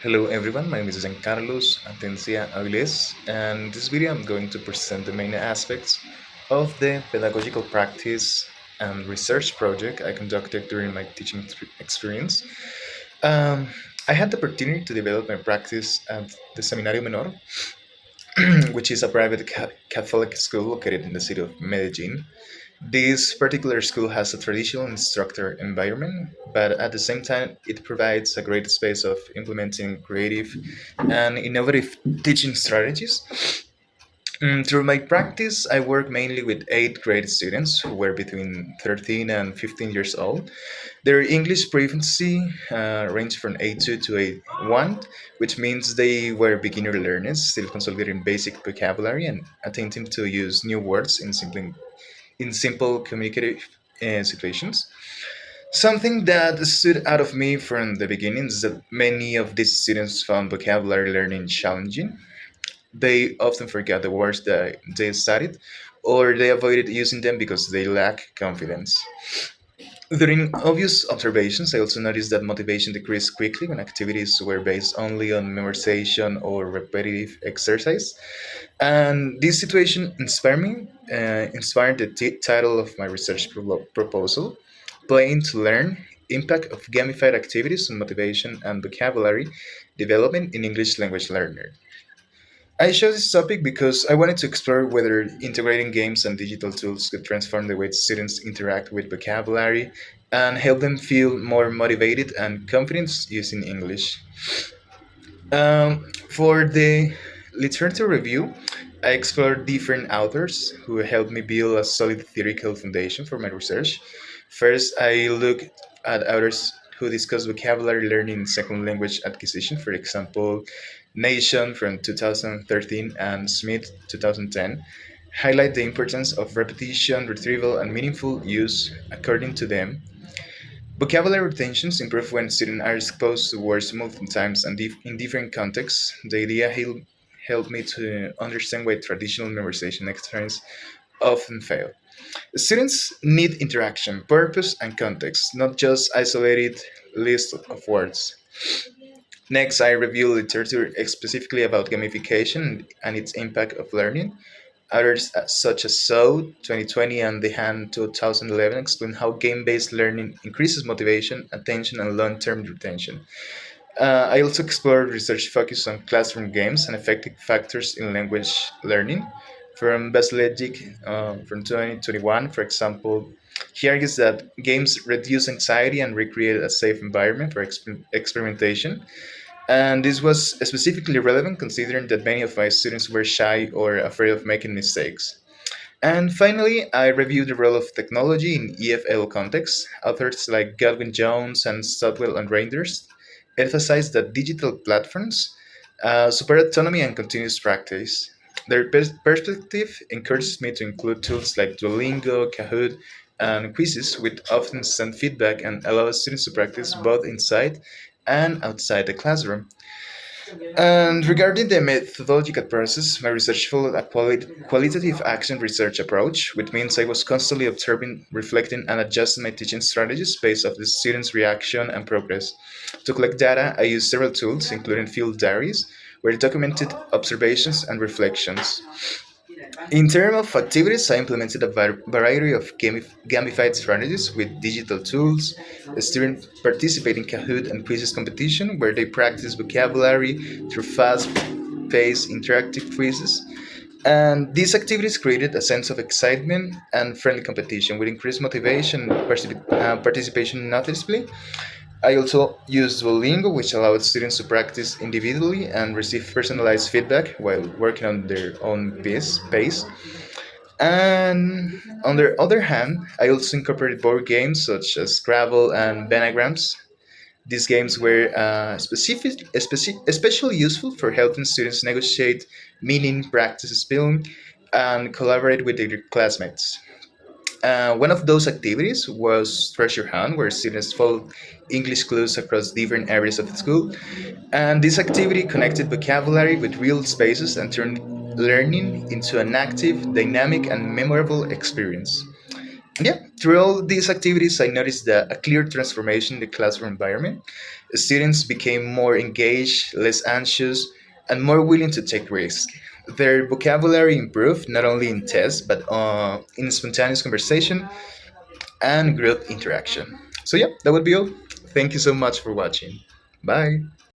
Hello everyone, my name is Carlos Atencia Aviles, and in this video I'm going to present the main aspects of the pedagogical practice and research project I conducted during my teaching experience. Um, I had the opportunity to develop my practice at the Seminario Menor, which is a private Catholic school located in the city of Medellin. This particular school has a traditional instructor environment, but at the same time, it provides a great space of implementing creative and innovative teaching strategies. Through my practice, I work mainly with eighth grade students who were between 13 and 15 years old. Their English proficiency ranged from A2 to A1, which means they were beginner learners, still consolidating basic vocabulary and attempting to use new words in simple communicative situations. Something that stood out of me from the beginning is that many of these students found vocabulary learning challenging. They often forgot the words that they studied, or they avoided using them because they lack confidence. During obvious observations, I also noticed that motivation decreased quickly when activities were based only on memorization or repetitive exercise. And this situation inspired the title of my research proposal, Playing to Learn: Impact of Gamified Activities on Motivation and Vocabulary Development in English Language Learner. I chose this topic because I wanted to explore whether integrating games and digital tools could transform the way students interact with vocabulary and help them feel more motivated and confident using English. For the literature review, I explored different authors who helped me build a solid theoretical foundation for my research. First, I looked at authors who discuss vocabulary learning in second language acquisition, for example, Nation from 2013 and Smith 2010, highlight the importance of repetition, retrieval, and meaningful use. According to them, vocabulary retentions improve when students are exposed to words multiple times and in different contexts. The idea helped me to understand why traditional memorization exercises often fail. Students need interaction, purpose, and context, not just isolated list of words. Next, I review literature specifically about gamification and its impact of learning. Others, such as So 2020 and The Hand 2011, explain how game based learning increases motivation, attention, and long term retention. I also explored research focused on classroom games and effective factors in language learning. From Baslegic from 2021, for example, he argues that games reduce anxiety and recreate a safe environment for experimentation. And this was specifically relevant considering that many of my students were shy or afraid of making mistakes. And finally, I reviewed the role of technology in EFL contexts. Authors like Godwin Jones and Stotwell and Reinders emphasize that digital platforms support autonomy and continuous practice. Their perspective encourages me to include tools like Duolingo, Kahoot, and quizzes, which often send feedback and allow students to practice both inside and outside the classroom. And regarding the methodological process, my research followed a qualitative action research approach, which means I was constantly observing, reflecting, and adjusting my teaching strategies based off the students' reaction and progress. To collect data, I used several tools, including field diaries, where I documented observations and reflections. In terms of activities, I implemented a variety of gamified strategies with digital tools. Students participate in Kahoot and quizzes competition, where they practice vocabulary through fast-paced interactive quizzes. And these activities created a sense of excitement and friendly competition, with increased motivation and participation noticeably. I also use Duolingo, which allows students to practice individually and receive personalized feedback while working on their own pace. And on the other hand, I also incorporated board games such as Scrabble and Benagrams. These games were especially useful for helping students negotiate meaning, practice spelling, and collaborate with their classmates. One of those activities was Treasure Hunt, where students followed English clues across different areas of the school. And this activity connected vocabulary with real spaces and turned learning into an active, dynamic, and memorable experience. Yeah, through all these activities, I noticed a clear transformation in the classroom environment. Students became more engaged, less anxious, and more willing to take risks. Their vocabulary improved not only in tests, but in spontaneous conversation and group interaction. So, yeah, that would be all. Thank you so much for watching. Bye.